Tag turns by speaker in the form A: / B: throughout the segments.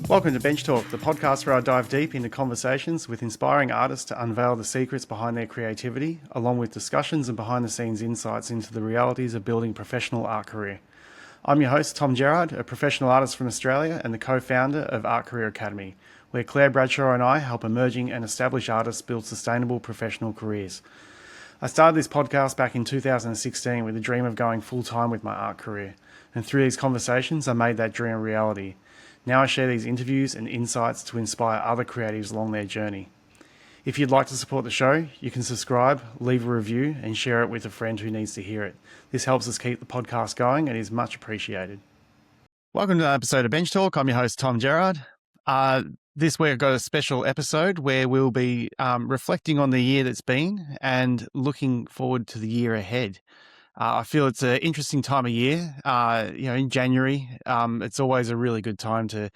A: Welcome to Bench Talk, the podcast where I dive deep into conversations with inspiring artists to unveil the secrets behind their creativity, along with discussions and behind-the-scenes insights into the realities of building a professional art career. I'm your host, Tom Gerrard, a professional artist from Australia and the co-founder of Art Career Academy, where Claire Bradshaw and I help emerging and established artists build sustainable professional careers. I started this podcast back in 2016 with a dream of going full-time with my art career, and through these conversations I made that dream a reality. Now I share these interviews and insights to inspire other creatives along their journey. If you'd like to support the show, you can subscribe, leave a review, and share it with a friend who needs to hear it. This helps us keep the podcast going and is much appreciated. Welcome to an episode of Bench Talk. I'm your host, Tom Gerrard. This week I've got a special episode where we'll be reflecting on the year that's been and looking forward to the year ahead. I feel it's an interesting time of year. In January, it's always a really good time to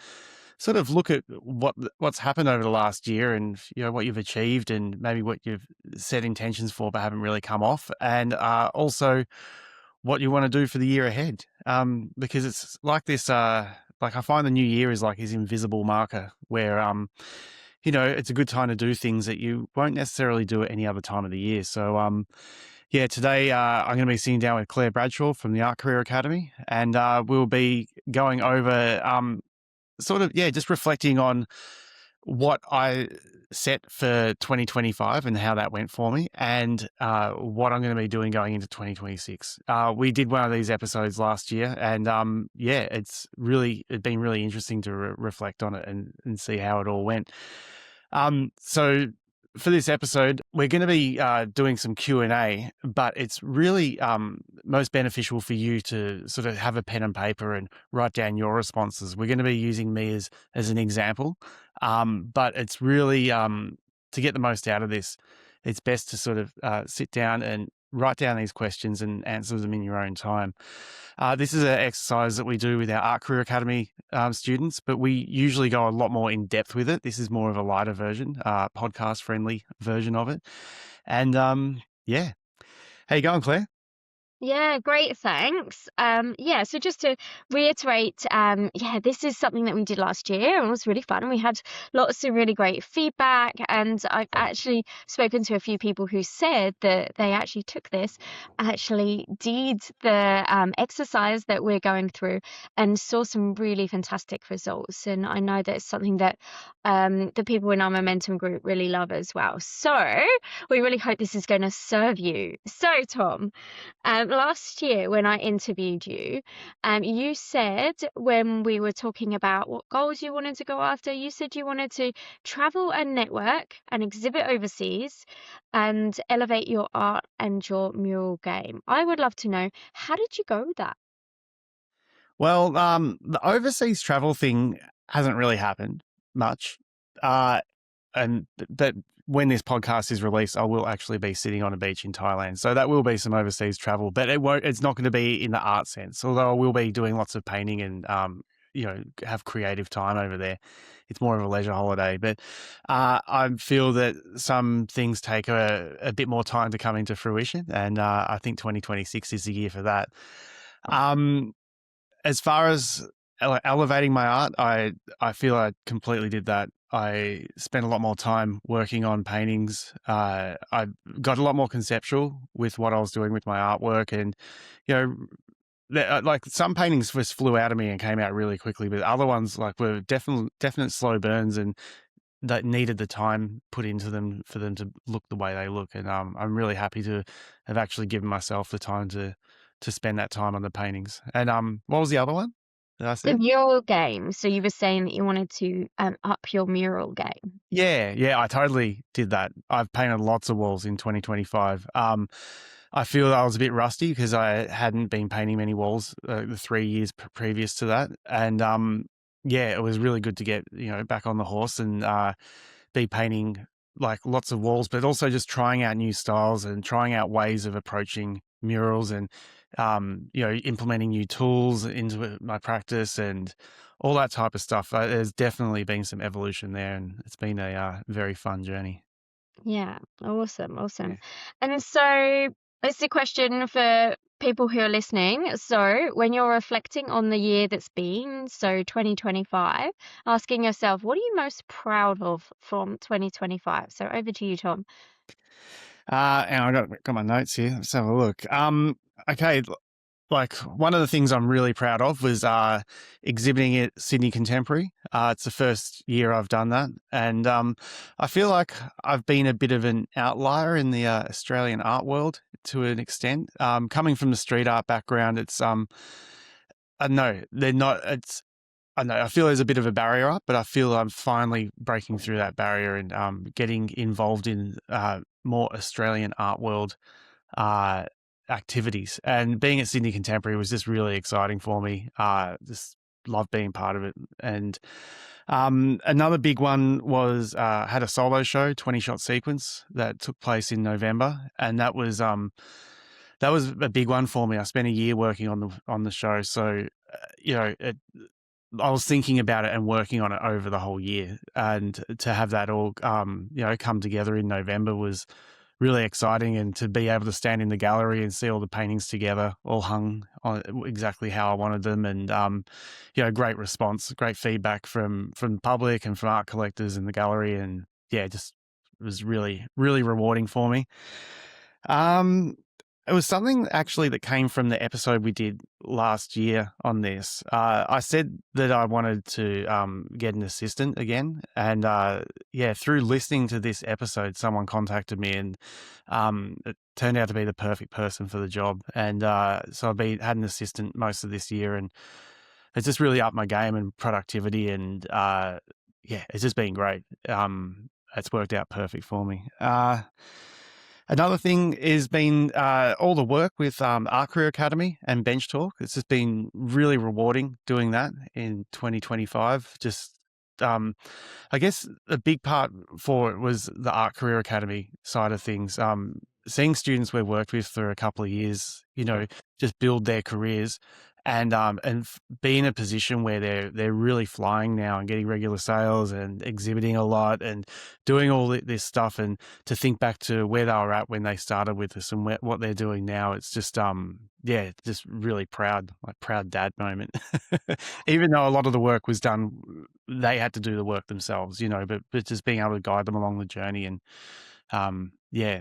A: sort of look at what's happened over the last year and, what you've achieved and maybe what you've set intentions for but haven't really come off. And also what you want to do for the year ahead. Because it's like this, I find the new year is like this invisible marker where, it's a good time to do things that you won't necessarily do at any other time of the year. So, today I'm going to be sitting down with Claire Bradshaw from the Art Career Academy, and we'll be going over just reflecting on what I set for 2025 and how that went for me, and what I'm going to be doing going into 2026. We did one of these episodes last year, and it's been really interesting to reflect on it and see how it all went. So for this episode, we're going to be doing some Q&A, but it's really most beneficial for you to sort of have a pen and paper and write down your responses. We're going to be using me as an example, but it's really, to get the most out of this, it's best to sort of sit down and write down these questions and answer them in your own time. This is an exercise that we do with our Art Career Academy students, but we usually go a lot more in depth with it. This is more of a lighter version, podcast-friendly version of it. And how you going, Claire?
B: Yeah, great, thanks. So just to reiterate, this is something that we did last year and it was really fun. We had lots of really great feedback, and I've actually spoken to a few people who said that they actually took this, actually did the exercise that we're going through and saw some really fantastic results. And I know that it's something that the people in our Momentum group really love as well. So we really hope this is going to serve you. So, Tom, last year when I interviewed you, you said, when we were talking about what goals you wanted to go after, you said you wanted to travel and network and exhibit overseas and elevate your art and your mural game. I would love to know, how did you go with that?
A: Well, the overseas travel thing hasn't really happened much. But when this podcast is released, I will actually be sitting on a beach in Thailand. So that will be some overseas travel, but it's not going to be in the art sense, although I will be doing lots of painting and, have creative time over there. It's more of a leisure holiday, but I feel that some things take a bit more time to come into fruition. And I think 2026 is the year for that. As far as elevating my art, I feel I completely did that. I spent a lot more time working on paintings. I got a lot more conceptual with what I was doing with my artwork, and like some paintings just flew out of me and came out really quickly, but other ones were definite slow burns and that needed the time put into them for them to look the way they look. And I'm really happy to have actually given myself the time to spend that time on the paintings. And what was the other one that I
B: The
A: said?
B: mural game. So you were saying that you wanted to up your mural game.
A: Yeah, I totally did that. I've painted lots of walls in 2025. I feel I was a bit rusty because I hadn't been painting many walls the 3 years previous to that. And it was really good to get, back on the horse and be painting like lots of walls, but also just trying out new styles and trying out ways of approaching murals and, implementing new tools into my practice and all that type of stuff. There's definitely been some evolution there, and it's been a very fun journey.
B: Yeah, awesome.
A: Yeah.
B: And so It's a question for people who are listening. So, when you're reflecting on the year that's been, so 2025, asking yourself, what are you most proud of from 2025? So, over to you, Tom.
A: And I got my notes here. Let's have a look. Okay, like one of the things I'm really proud of was exhibiting at Sydney Contemporary. It's the first year I've done that, and I feel like I've been a bit of an outlier in the Australian art world to an extent. Coming from the street art background, it's I know they're not. It's I know I feel there's a bit of a barrier up, but I feel I'm finally breaking through that barrier and getting involved in more Australian art world uh, activities. And being at Sydney Contemporary was just really exciting for me. Just love being part of it. And another big one was had a solo show, 20 shot sequence that took place in November, and that was a big one for me. I spent a year working on the show, so you know I was thinking about it and working on it over the whole year, and to have that all come together in November was really exciting, and to be able to stand in the gallery and see all the paintings together, all hung on exactly how I wanted them, and great response, great feedback from the public and from art collectors in the gallery, and yeah, just it was really really rewarding for me. Um, it was something actually that came from the episode we did last year on this. I said that I wanted to get an assistant again, and through listening to this episode, someone contacted me, and it turned out to be the perfect person for the job. And so had an assistant most of this year, and it's just really upped my game and productivity, and it's just been great. It's worked out perfect for me. Another thing has been all the work with Art Career Academy and Bench Talk. It's just been really rewarding doing that in 2025. Just, I guess a big part for it was the Art Career Academy side of things. Seeing students we've worked with for a couple of years, just build their careers, and be in a position where they're really flying now and getting regular sales and exhibiting a lot and doing all this stuff, and to think back to where they were at when they started with us and what they're doing now, it's just just really proud dad moment. Even though a lot of the work was done, they had to do the work themselves, but just being able to guide them along the journey, and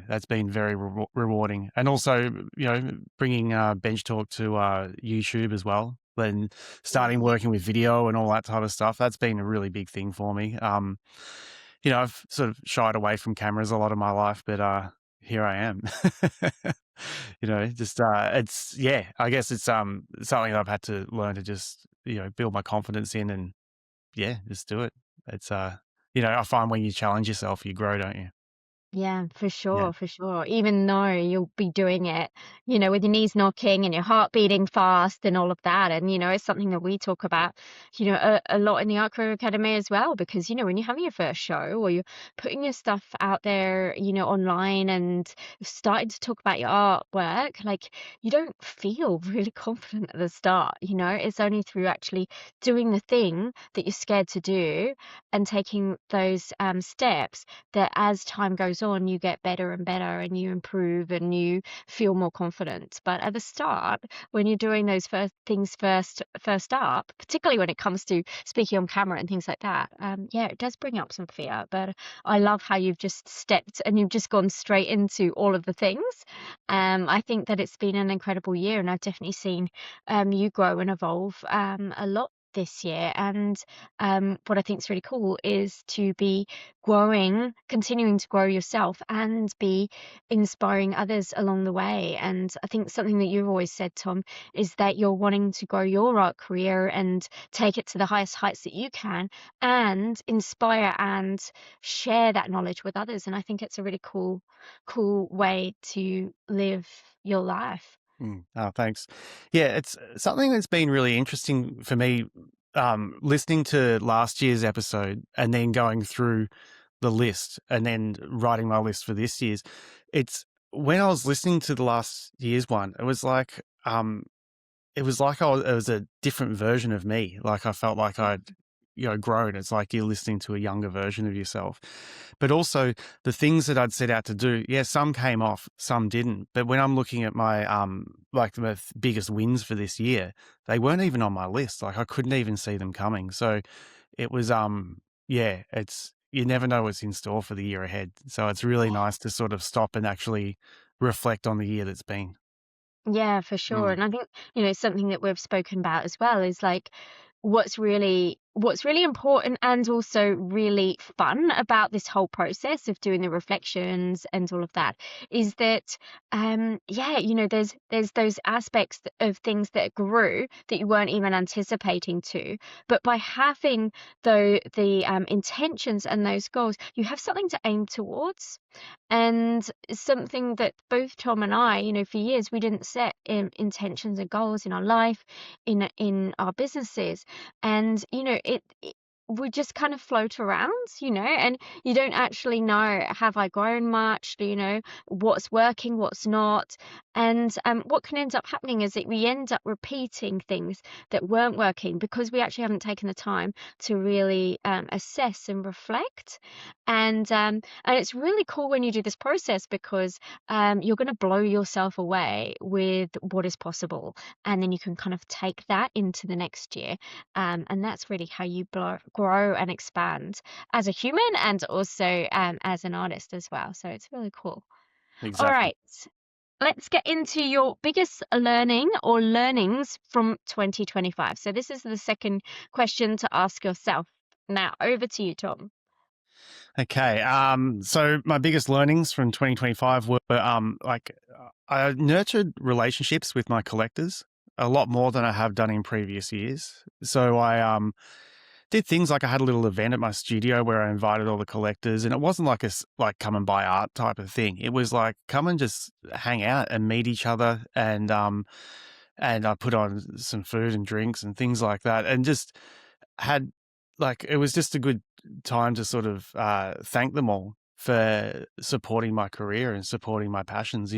A: that's been very rewarding. And also, bringing Bench Talk to YouTube as well, then starting working with video and all that type of stuff. That's been a really big thing for me. I've sort of shied away from cameras a lot of my life, but here I am. I guess it's something that I've had to learn to just, build my confidence in, and just do it. It's I find when you challenge yourself, you grow, don't you?
B: Yeah, for
A: Yeah.
B: sure, for sure. Even though you'll be doing it, with your knees knocking and your heart beating fast and all of that. And, it's something that we talk about, a lot in the Art Career Academy as well, because, when you're having your first show or you're putting your stuff out there, online and starting to talk about your artwork, like you don't feel really confident at the start, it's only through actually doing the thing that you're scared to do and taking those steps that as time goes on, you get better and better and you improve and you feel more confident. But at the start, when you're doing those first things first up, particularly when it comes to speaking on camera and things like that, it does bring up some fear. But I love how you've just stepped and you've just gone straight into all of the things. I think that it's been an incredible year, and I've definitely seen you grow and evolve a lot this year. And what I think is really cool is to be continuing to grow yourself and be inspiring others along the way. And I think something that you've always said, Tom, is that you're wanting to grow your art career and take it to the highest heights that you can and inspire and share that knowledge with others. And I think it's a really cool way to live your life.
A: Oh, thanks. Yeah, it's something that's been really interesting for me, listening to last year's episode and then going through the list and then writing my list for this year's. It's when I was listening to the last year's one, it was like it was a different version of me. Like I felt like I'd grown. It's like you're listening to a younger version of yourself. But also the things that I'd set out to do, yeah, some came off, some didn't. But when I'm looking at my like the biggest wins for this year, they weren't even on my list. Like I couldn't even see them coming. So it was yeah, it's you never know what's in store for the year ahead. So it's really nice to sort of stop and actually reflect on the year that's been.
B: Yeah, for sure.
A: Mm,
B: And I think, something that we've spoken about as well is like what's really important and also really fun about this whole process of doing the reflections and all of that is that yeah, there's those aspects of things that grew that you weren't even anticipating to. But by having the intentions and those goals, you have something to aim towards. And something that both Tom and I, for years we didn't set intentions and goals in our life, in our businesses, and it we just kind of float around, and you don't actually know, have I grown much? What's working, what's not, and what can end up happening is that we end up repeating things that weren't working because we actually haven't taken the time to really assess and reflect, and it's really cool when you do this process because you're going to blow yourself away with what is possible. And then you can kind of take that into the next year. And that's really how you grow and expand as a human and also as an artist as well. So it's really cool. All
A: exactly.
B: right. Let's get into your biggest learning or learnings from 2025. So this is the second question to ask yourself. Now, over to you, Tom.
A: Okay. So my biggest learnings from 2025 were I nurtured relationships with my collectors a lot more than I have done in previous years. So I did things like I had a little event at my studio where I invited all the collectors, and it wasn't like like come and buy art type of thing. It was like come and just hang out and meet each other, and I put on some food and drinks and things like that, and just had like it was just a good time to sort of thank them all for supporting my career and supporting my passions,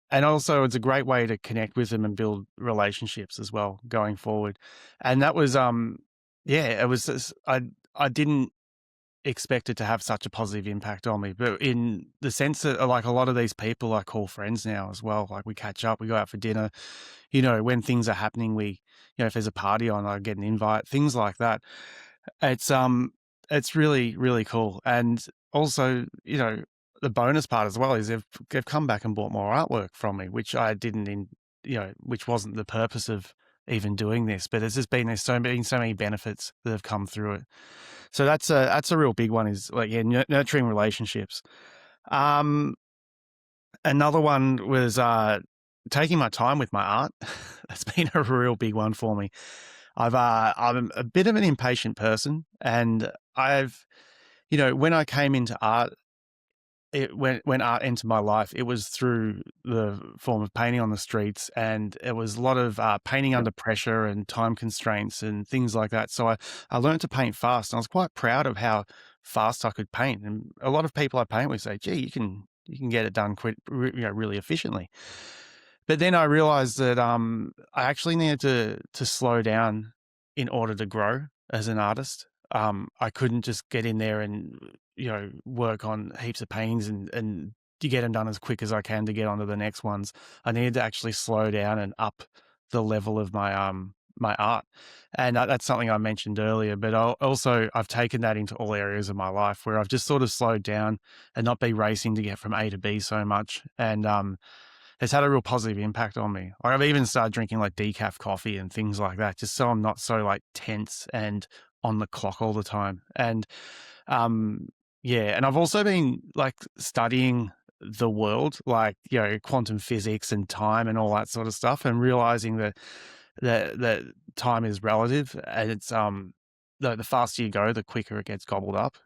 A: and also it's a great way to connect with them and build relationships as well going forward. And that was yeah, it was I didn't expect it to have such a positive impact on me, but in the sense that like a lot of these people I call friends now as well. Like we catch up, we go out for dinner, when things are happening, if there's a party on, I get an invite, things like that. It's it's really, really cool. And also, the bonus part as well is they've come back and bought more artwork from me, which I didn't which wasn't the purpose of even doing this, but there's so many benefits that have come through it. So that's a real big one is like, yeah, nurturing relationships. Um, Another one was taking my time with my art. That's been a real big one for me. I'm a bit of an impatient person, and when I came into art, when art entered my life, it was through the form of painting on the streets, and it was a lot of painting under pressure and time constraints and things like that. So I learned to paint fast, and I was quite proud of how fast I could paint. And a lot of people I paint with say, "Gee, you can get it done really efficiently." But then I realized that I actually needed to slow down in order to grow as an artist. I couldn't just get in there and work on heaps of paintings and to get them done as quick as I can to get onto the next ones. I needed to actually slow down and up the level of my art, and that's something I mentioned earlier. But I've taken that into all areas of my life where I've just sort of slowed down and not be racing to get from A to B so much, and it's had a real positive impact on me. Like I've even started drinking like decaf coffee and things like that, just so I'm not so like tense and on the clock all the time. And yeah, and I've also been like studying the world, like quantum physics and time and all that sort of stuff, and realizing that time is relative, and it's the faster you go, the quicker it gets gobbled up,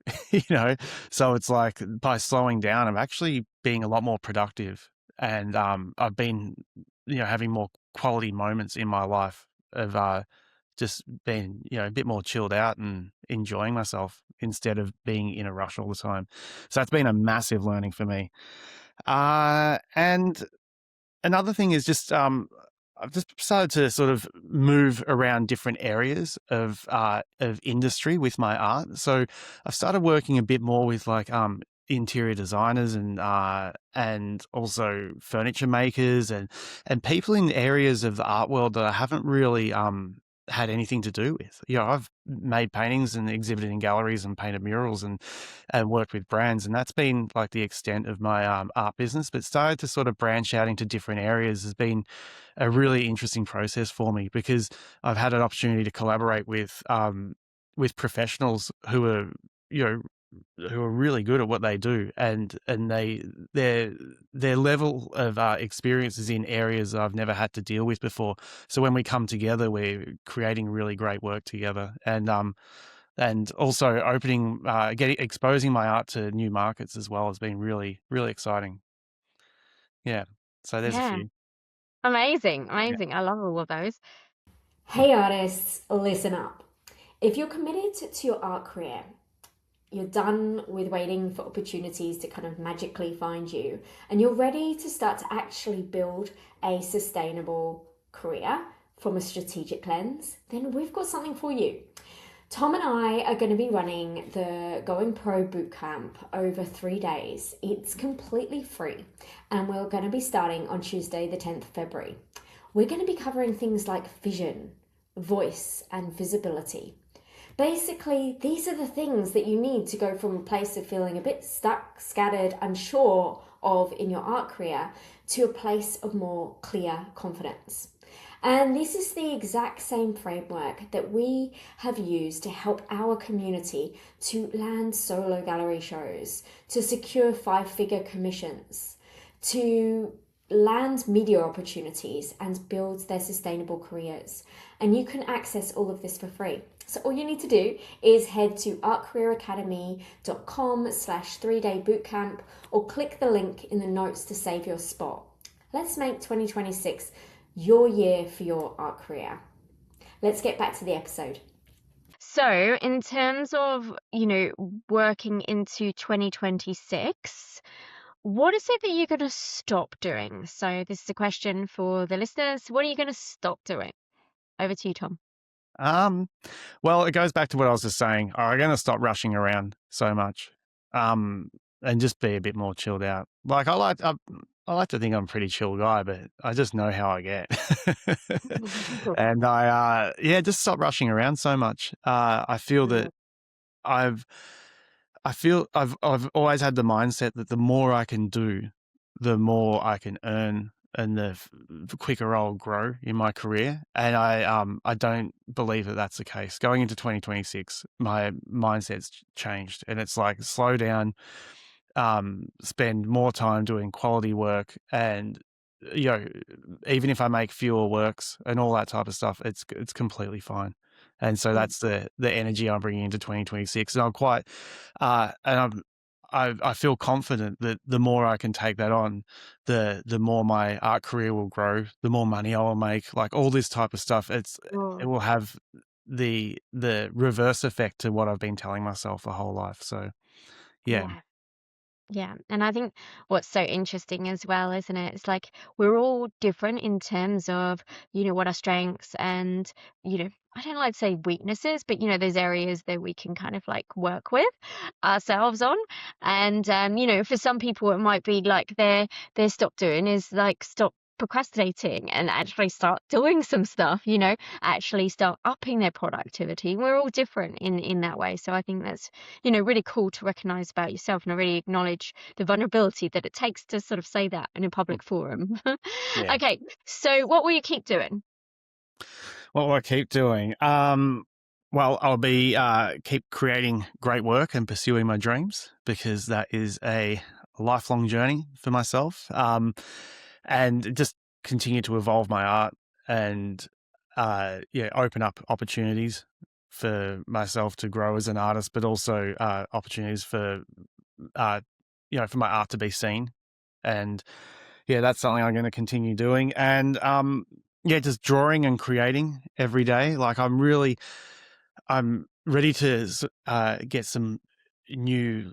A: So it's like by slowing down, I'm actually being a lot more productive, and I've been having more quality moments in my life of just being a bit more chilled out and enjoying myself instead of being in a rush all the time. So that's been a massive learning for me. And another thing is just I've just started to sort of move around different areas of industry with my art. So I've started working a bit more with like interior designers and also furniture makers and people in areas of the art world that I haven't really had anything to do with. I've made paintings and exhibited in galleries and painted murals and worked with brands, and that's been like the extent of my art business. But started to sort of branch out into different areas has been a really interesting process for me, because I've had an opportunity to collaborate with professionals who are you know who are really good at what they do, and their level of experience is in areas I've never had to deal with before. So when we come together, we're creating really great work together, and also exposing my art to new markets as well has been really, really exciting. Yeah. So there's a
B: Yeah.
A: few.
B: Amazing.
A: Yeah.
B: Amazing. I love all of those.
C: Hey artists, listen up. If you're committed to your art career, you're done with waiting for opportunities to kind of magically find you, and you're ready to start to actually build a sustainable career from a strategic lens, then we've got something for you. Tom and I are going to be running the Going Pro Bootcamp over 3 days. It's completely free, and we're going to be starting on Tuesday, the 10th of February. We're going to be covering things like vision, voice, and visibility. Basically, these are the things that you need to go from a place of feeling a bit stuck, scattered, unsure of in your art career to a place of more clear confidence. And this is the exact same framework that we have used to help our community to land solo gallery shows, to secure 5-figure commissions, to land media opportunities and build their sustainable careers. And you can access all of this for free. So all you need to do is head to artcareeracademy.com/3-day bootcamp or click the link in the notes to save your spot. Let's make 2026 your year for your art career. Let's get back to the episode.
B: So, in terms of, working into 2026, what is it that you're going to stop doing? So, this is a question for the listeners. What are you going to stop doing? Over to you, Tom.
A: Well, it goes back to what I was just saying. I'm going to stop rushing around so much, and just be a bit more chilled out. Like I like to think I'm a pretty chill guy, but I just know how I get, and just stop rushing around so much. I feel that I've I've always had the mindset that the more I can do, the more I can earn, and the quicker I'll grow in my career. And I don't believe that that's the case. Going into 2026, my mindset's changed, and it's like slow down, spend more time doing quality work, and you know, even if I make fewer works and all that type of stuff, it's completely fine. And so that's the energy I'm bringing into 2026, and I'm quite, I feel confident that the more I can take that on, the more my art career will grow, the more money I will make, like all this type of stuff. It will have the reverse effect to what I've been telling myself the whole life. So yeah.
B: Yeah. And I think what's so interesting as well, isn't it? It's like we're all different in terms of, what our strengths and, I don't like to say weaknesses, but, those areas that we can kind of like work with ourselves on. And, for some people, it might be like their stop doing is like stop procrastinating and actually start doing some stuff, actually start upping their productivity. We're all different in that way. So I think that's, really cool to recognize about yourself, and I really acknowledge the vulnerability that it takes to sort of say that in a public forum.
A: Yeah.
B: Okay, so what will you keep doing?
A: What will I keep doing? Well, I'll be keep creating great work and pursuing my dreams, because that is a lifelong journey for myself. And just continue to evolve my art and open up opportunities for myself to grow as an artist, but also opportunities for for my art to be seen. And that's something I'm going to continue doing. And just drawing and creating every day. Like I'm ready to get some new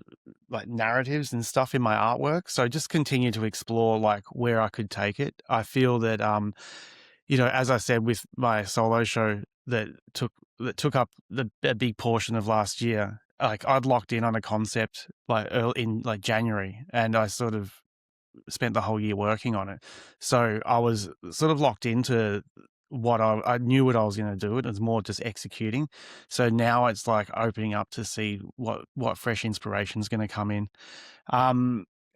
A: like narratives and stuff in my artwork. So just continue to explore like where I could take it. I feel that as I said, with my solo show that took up a big portion of last year, like I'd locked in on a concept like early in like January, and I sort of spent the whole year working on it. So I was sort of locked into what I knew what I was going to do. It was more just executing. So now it's like opening up to see what fresh inspiration is going to come in.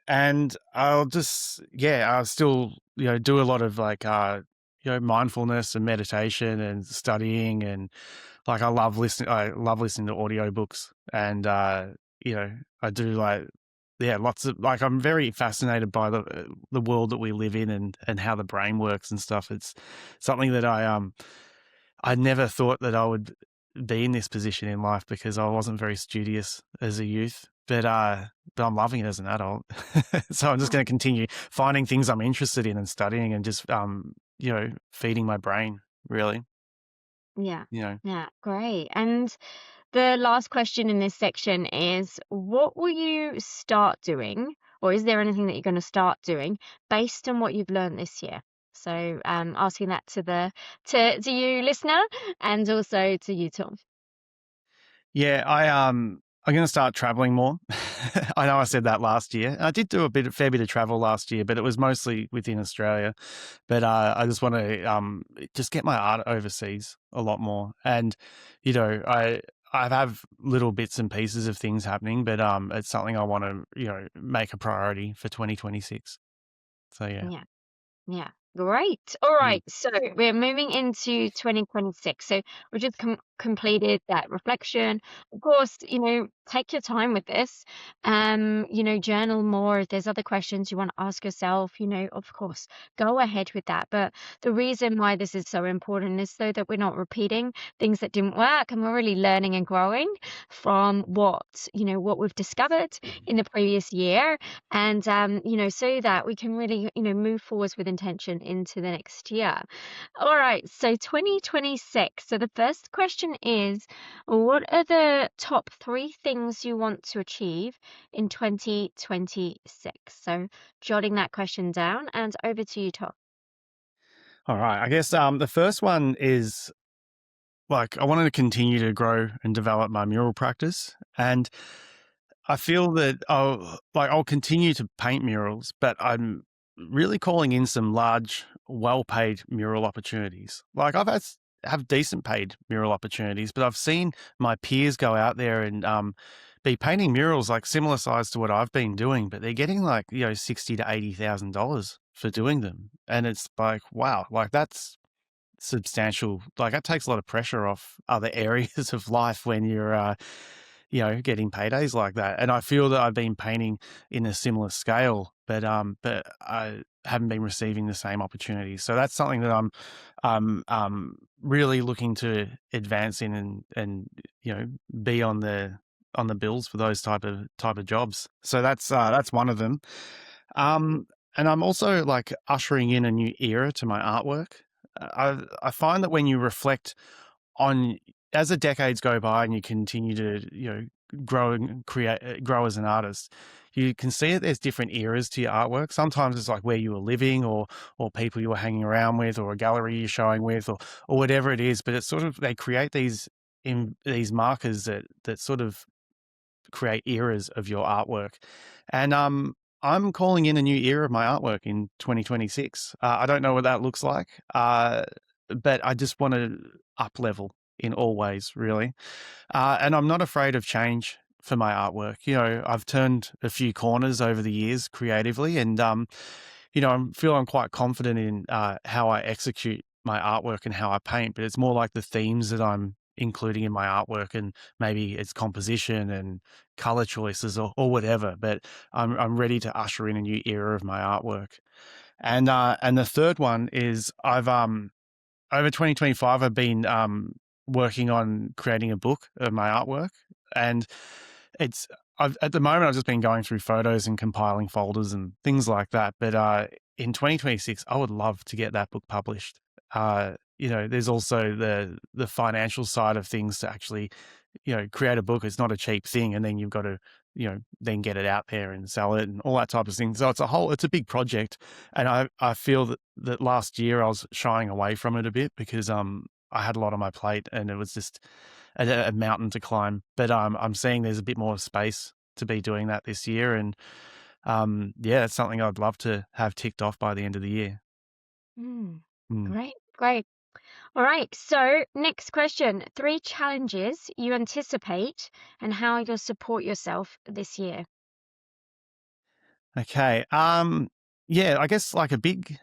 A: And I'll still, do a lot of like, mindfulness and meditation and studying, and like I love listening to audiobooks, and I do like, lots of, like, I'm very fascinated by the world that we live in, and how the brain works and stuff. It's something that I never thought that I would be in this position in life, because I wasn't very studious as a youth, but I'm loving it as an adult. So I'm just going to continue finding things I'm interested in and studying, and just feeding my brain, really.
B: Yeah.
A: You know.
B: Yeah, great. And the last question in this section is, what will you start doing, or is there anything that you're going to start doing based on what you've learned this year? So asking that to you, listener, and also to you, Tom.
A: Yeah, I'm going to start traveling more. I know I said that last year. I did do a fair bit of travel last year, but it was mostly within Australia. But I just want to just get my art overseas a lot more. And I have little bits and pieces of things happening, but it's something I want to make a priority for 2026. So yeah.
B: Yeah. Yeah, great. All right, so we're moving into 2026. So we just completed that reflection. Of course, take your time with this. Journal more. If there's other questions you want to ask yourself, of course, go ahead with that. But the reason why this is so important is so that we're not repeating things that didn't work, and we're really learning and growing from what we've discovered in the previous year, and so that we can really move forwards with intention into the next year. All right, so 2026. So the first question is, what are the top 3 things you want to achieve in 2026? So jotting that question down, and over to you, Tom.
A: All right. I guess the first one is, like, I wanted to continue to grow and develop my mural practice, and I feel that I'll continue to paint murals, but I'm really calling in some large, well-paid mural opportunities. Like, have decent paid mural opportunities, but I've seen my peers go out there and be painting murals like similar size to what I've been doing, but they're getting like $60,000 to $80,000 for doing them, and it's like, wow, like that's substantial. Like, that takes a lot of pressure off other areas of life when you're getting paydays like that. And I feel that I've been painting in a similar scale, but I haven't been receiving the same opportunities. So that's something that I'm really looking to advance in, and be on the bills for those type of jobs. So that's one of them. And I'm also like ushering in a new era to my artwork. I find that when you reflect on, as the decades go by and you continue to grow and grow as an artist, you can see that there's different eras to your artwork. Sometimes it's like where you were living, or people you were hanging around with, or a gallery you're showing with, or whatever it is. But it's sort of, they create these markers that sort of create eras of your artwork. And I'm calling in a new era of my artwork in 2026. I don't know what that looks like, but I just want to up level in all ways, really. And I'm not afraid of change for my artwork. I've turned a few corners over the years creatively, and I feel I'm quite confident in how I execute my artwork and how I paint. But it's more like the themes that I'm including in my artwork, and maybe it's composition and color choices, or whatever. But I'm ready to usher in a new era of my artwork. And the third one is, I've over 2025, I've been working on creating a book of my artwork, and at the moment I've just been going through photos and compiling folders and things like that. But in 2026, I would love to get that book published. There's also the financial side of things to actually, create a book. It's not a cheap thing, and then you've got to then get it out there and sell it and all that type of thing. So it's a big project. And I feel that last year I was shying away from it a bit because I had a lot on my plate and it was just a mountain to climb. But I'm seeing there's a bit more space to be doing that this year. And it's something I'd love to have ticked off by the end of the year. Mm.
B: Great. All right. So next question, 3 challenges you anticipate and how you'll support yourself this year.
A: Okay. I guess like a big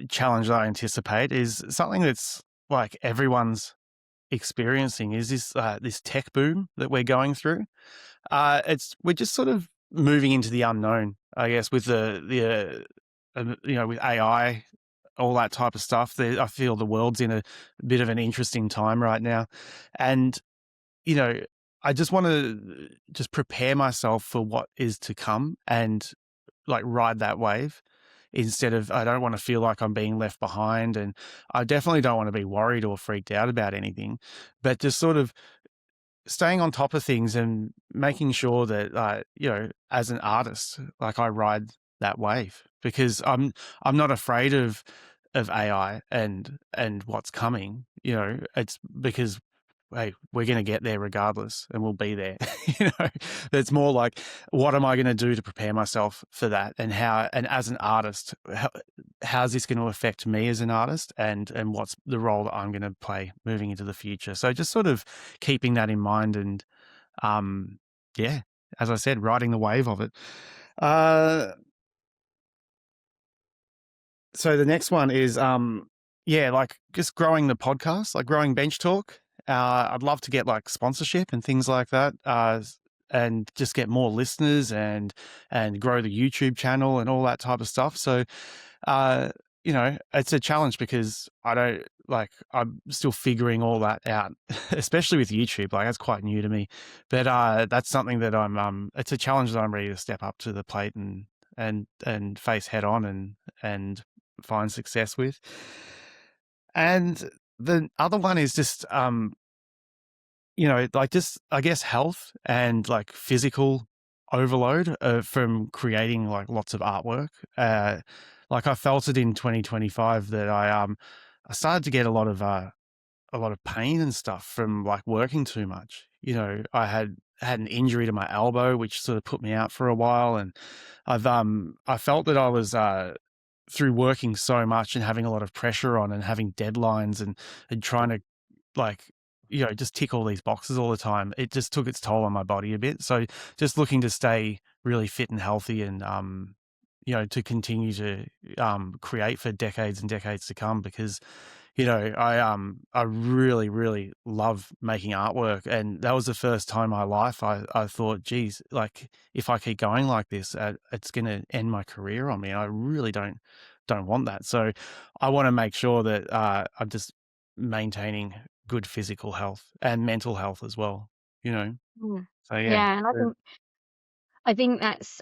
A: challenge that I anticipate is something that's like everyone's experiencing is this tech boom that we're going through. We're just sort of moving into the unknown, I guess, with with AI, all that type of stuff. I feel the world's in a bit of an interesting time right now, and I just want to just prepare myself for what is to come and like ride that wave. Instead of, I don't want to feel like I'm being left behind, and I definitely don't want to be worried or freaked out about anything, but just sort of staying on top of things and making sure that, as an artist, like I ride that wave because I'm not afraid of AI and what's coming. It's because, hey, we're going to get there regardless and we'll be there. It's more like, what am I going to do to prepare myself for that? And as an artist, how's this going to affect me as an artist and what's the role that I'm going to play moving into the future? So just sort of keeping that in mind and, as I said, riding the wave of it. So the next one is, like just growing the podcast, like growing Bench Talk. I'd love to get like sponsorship and things like that, and just get more listeners and grow the YouTube channel and all that type of stuff. So, it's a challenge because I'm still figuring all that out, especially with YouTube. Like that's quite new to me, but that's something that it's a challenge that I'm ready to step up to the plate and face head on and find success with. And the other one is just, I guess health and like physical overload from creating like lots of artwork. Like I felt it in 2025 that I started to get a lot of pain and stuff from like working too much. I had an injury to my elbow, which sort of put me out for a while. And I felt that I was, through working so much and having a lot of pressure on and having deadlines and trying to just tick all these boxes all the time, it just took its toll on my body a bit. So just looking to stay really fit and healthy and, to continue to create for decades and decades to come because, I really, really love making artwork. And that was the first time in my life I thought, geez, like if I keep going like this, it's going to end my career on me. I really don't want that. So I want to make sure that I'm just maintaining good physical health and mental health as well,
B: Mm.
A: So
B: Yeah, and I think that's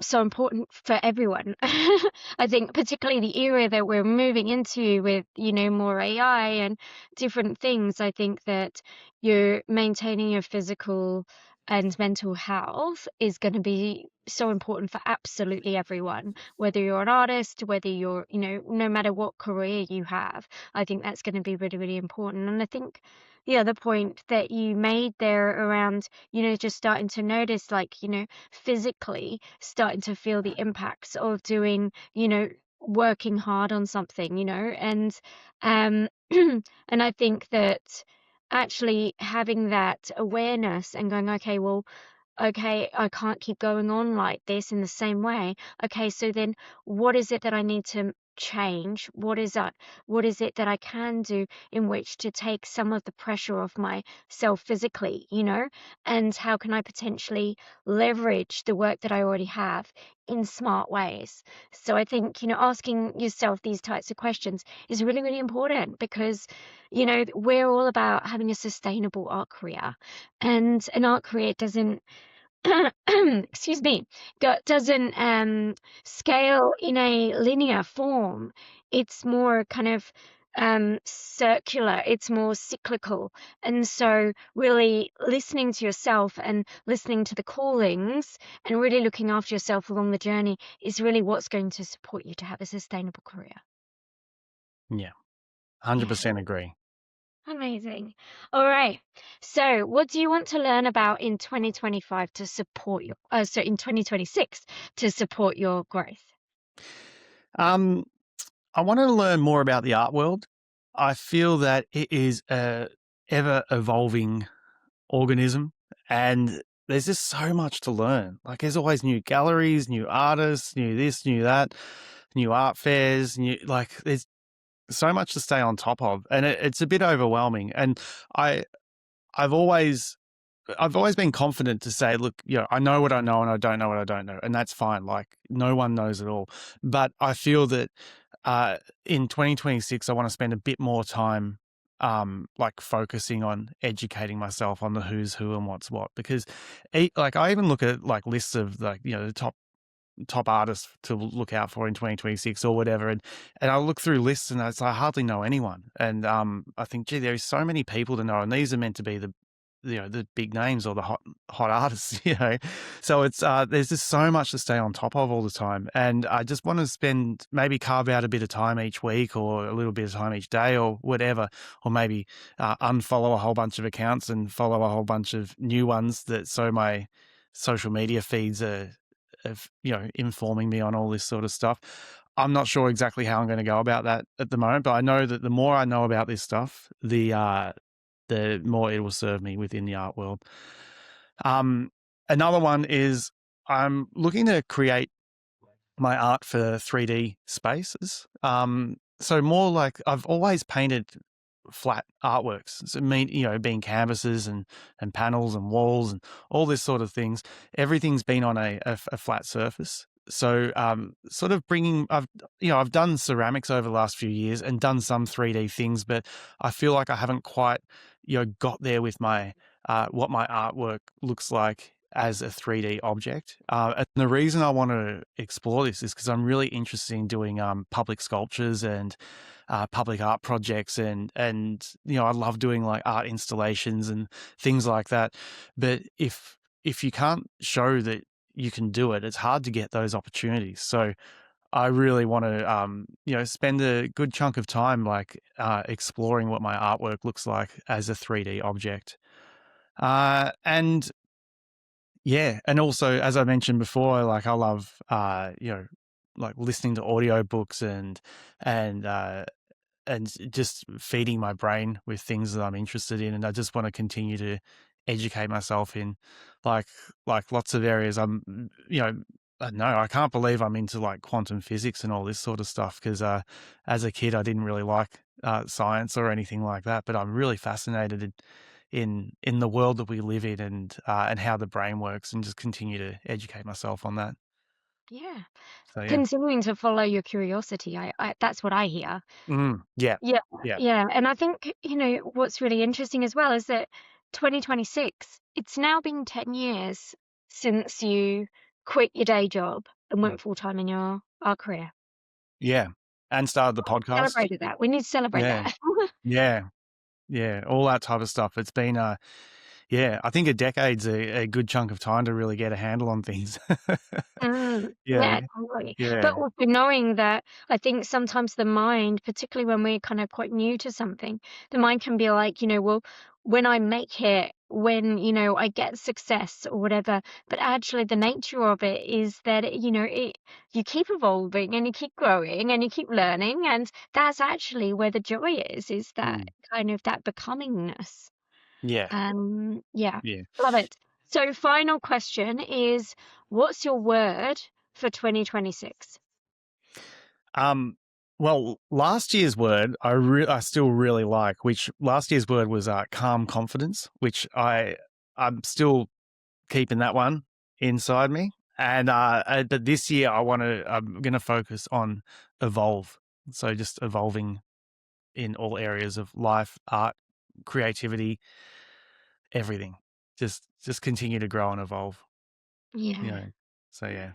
B: so important for everyone. I think particularly the era that we're moving into with, more AI and different things, I think that you're maintaining your physical and mental health is going to be so important for absolutely everyone, whether you're an artist, whether you're, no matter what career you have. I think that's going to be really, really important. And I think the other point that you made there around, just starting to notice, like, physically starting to feel the impacts of doing, working hard on something, and and I think that actually having that awareness and going, okay, well, okay, I can't keep going on like this in the same way. Okay, so then what is it that I need to change? What is it that I can do in which to take some of the pressure off myself physically, and how can I potentially leverage the work that I already have in smart ways? So I think, asking yourself these types of questions is really, really important because, we're all about having a sustainable art career, and an art career doesn't excuse me, doesn't scale in a linear form. It's more kind of circular, it's more cyclical. And so really listening to yourself and listening to the callings and really looking after yourself along the journey is really what's going to support you to have a sustainable career.
A: Yeah,
B: Yeah,
A: 100% agree.
B: amazing. All right. So what do you want to learn about in 2025 to support your, in 2026 to support your growth?
A: Um, I want to learn more about the art world. I feel that it is a ever evolving organism, and there's just so much to learn. Like there's always new galleries, new artists, new this, new that, new art fairs, there's so much to stay on top of, and it's a bit overwhelming. And I I've always I've always been confident to say, look, I know what I know and I don't know what I don't know, and that's fine. Like no one knows it all, but I feel that uh, in 2026, I want to spend a bit more time, like focusing on educating myself on the who's who and what's what, because like I even look at like lists of like, the top artists to look out for in 2026 or whatever. And I look through lists and I hardly know anyone. And I think, gee, there's so many people to know, and these are meant to be the big names or the hot artists, So it's there's just so much to stay on top of all the time. And I just want to maybe carve out a bit of time each week or a little bit of time each day or whatever, or maybe unfollow a whole bunch of accounts and follow a whole bunch of new ones so my social media feeds are of informing me on all this sort of stuff. I'm not sure exactly how I'm going to go about that at the moment, but I know that the more I know about this stuff, the more it will serve me within the art world. Another one is I'm looking to create my art for 3D spaces. So more like I've always painted flat artworks. So being canvases and panels and walls and all this sort of things. Everything's been on a flat surface. So sort of I've done ceramics over the last few years and done some 3D things, but I feel like I haven't quite got there with my what my artwork looks like as a 3D object. And the reason I want to explore this is because I'm really interested in doing public sculptures and public art projects, and I love doing like art installations and things like that. But if you can't show that you can do it, it's hard to get those opportunities. So I really want to spend a good chunk of time like exploring what my artwork looks like as a 3D object. And yeah, and also as I mentioned before, like I love like listening to audiobooks and just feeding my brain with things that I'm interested in, and I just want to continue to educate myself in like lots of areas. I don't know, I can't believe I'm into like quantum physics and all this sort of stuff because as a kid I didn't really like science or anything like that, but I'm really fascinated in the world that we live in and how the brain works, and just continue to educate myself on that.
B: Yeah.
A: So yeah.
B: Continuing to follow your curiosity. That's what I hear.
A: Yeah.
B: Yeah,
A: Yeah.
B: yeah. And I think, what's really interesting as well is that 2026, it's now been 10 years since you quit your day job and went full time in your art career.
A: Yeah. And started the podcast.
B: Celebrated that. We need to celebrate
A: Yeah.
B: that.
A: Yeah. Yeah. All that type of stuff. It's been yeah, I think a decade's a good chunk of time to really get a handle on things. Yeah.
B: Yeah, totally. But
A: Yeah.
B: also knowing that I think sometimes the mind, particularly when we're kind of quite new to something, the mind can be like, well, when I make it, when, I get success or whatever. But actually the nature of it is that, you keep evolving and you keep growing and you keep learning. And that's actually where the joy is that
A: Mm.
B: kind of that becomingness.
A: Yeah.
B: Yeah,
A: Yeah.
B: love it. So final question is, what's your word for 2026?
A: Um, well, last year's word I still really like, which last year's word was calm confidence, which I'm still keeping that one inside me. And but this year I'm gonna focus on evolve. So just evolving in all areas of life, art, creativity, everything. Just continue to grow and evolve.
B: Yeah,
A: So yeah.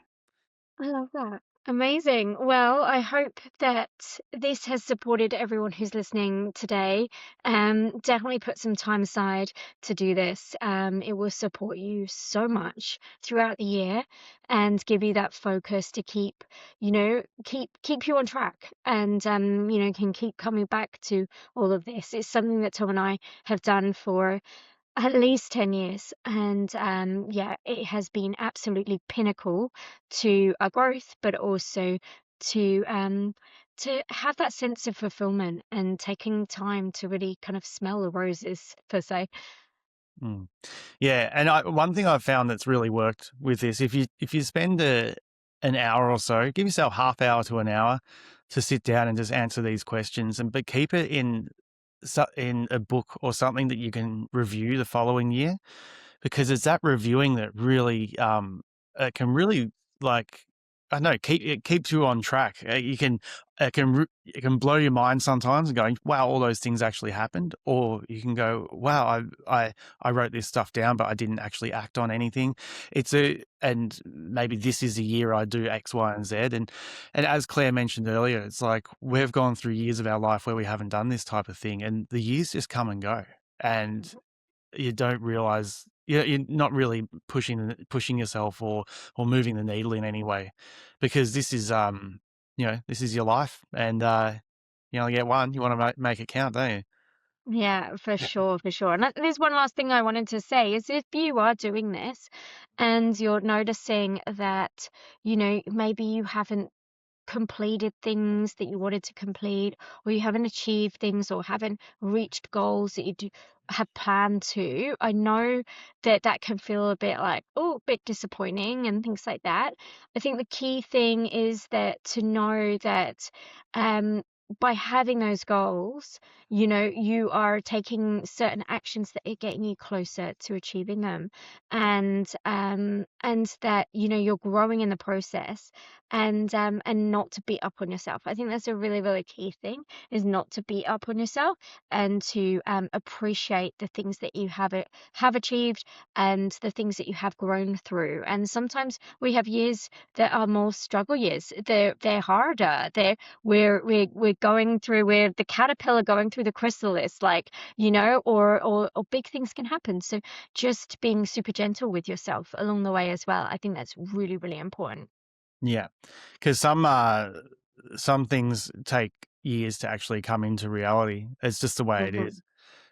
B: I love that. Amazing. Well, I hope that this has supported everyone who's listening today. Definitely put some time aside to do this. It will support you so much throughout the year and give you that focus to keep, keep you on track and can keep coming back to all of this. It's something that Tom and I have done for at least 10 years. And yeah, it has been absolutely pinnacle to our growth, but also to have that sense of fulfillment and taking time to really kind of smell the roses, per se.
A: Mm. Yeah, and one thing I've found that's really worked with this, if you spend an hour or so, give yourself half hour to an hour to sit down and just answer these questions, but keep it in a book or something that you can review the following year, because it's that reviewing that really it can really, like, I don't know, keeps you on track. It can blow your mind sometimes and going, wow, all those things actually happened, or you can go, wow, I wrote this stuff down but I didn't actually act on anything. And maybe this is a year I do X, Y, and Z. And as Claire mentioned earlier, it's like we've gone through years of our life where we haven't done this type of thing, and the years just come and go, and you don't realize you're not really pushing yourself or moving the needle in any way, because this is this is your life, and you only get one. You want to make it count, don't you?
B: Yeah, for sure, for sure. And there's one last thing I wanted to say is if you are doing this and you're noticing that, maybe you haven't completed things that you wanted to complete, or you haven't achieved things or haven't reached goals that have planned to, I know that that can feel a bit like, oh, a bit disappointing and things like that. I think the key thing is that to know that um by having those goals, you are taking certain actions that are getting you closer to achieving them, and that you're growing in the process, and not to beat up on yourself. I think that's a really, really key thing, is not to beat up on yourself, and to appreciate the things that you have achieved and the things that you have grown through. And sometimes we have years that are more struggle years. They're harder. We're going through, we're the caterpillar going through the chrysalis, like, or big things can happen. So just being super gentle with yourself along the way as well. I think that's really, really important.
A: Yeah, because some things take years to actually come into reality. It's just the way it
B: Mhm.
A: is.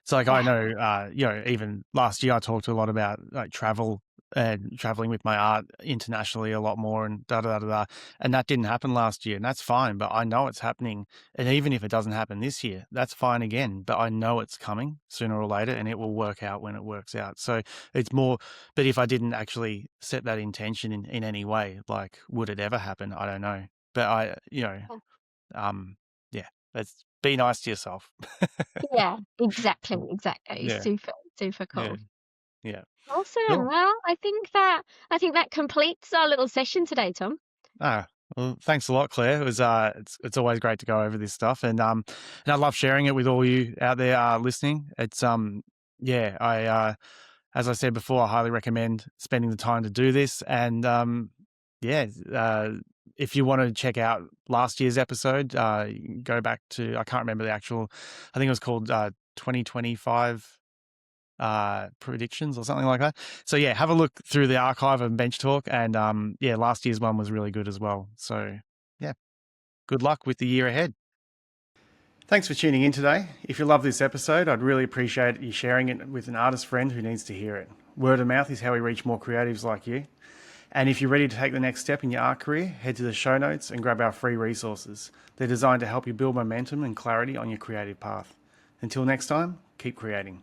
A: It's like, I
B: Yeah.
A: know, even last year I talked a lot about like travel and traveling with my art internationally a lot more, and da da da da. And that didn't happen last year, and that's fine. But I know it's happening, and even if it doesn't happen this year, that's fine again. But I know it's coming sooner or later, and it will work out when it works out. So it's more. But if I didn't actually set that intention in any way, like, would it ever happen? I don't know. But um, yeah, let's be nice to yourself.
B: Yeah, exactly.
A: Yeah.
B: Super, super
A: Yeah.
B: cool.
A: Yeah.
B: Awesome.
A: Cool.
B: Well, I think that completes our little session today, Tom.
A: Ah, well, thanks a lot, Claire. It was it's always great to go over this stuff, and I love sharing it with all you out there listening. It's yeah, I as I said before, I highly recommend spending the time to do this. And yeah, if you want to check out last year's episode, you can go back to, I can't remember the actual, I think it was called 2025 predictions or something like that. So yeah, have a look through the archive of Bench Talk, and yeah, last year's one was really good as well. So yeah, good luck with the year ahead. Thanks for tuning in today. If you love this episode, I'd really appreciate you sharing it with an artist friend who needs to hear it. Word of mouth is how we reach more creatives like you. And if you're ready to take the next step in your art career, head to the show notes and grab our free resources. They're designed to help you build momentum and clarity on your creative path. Until next time, keep creating.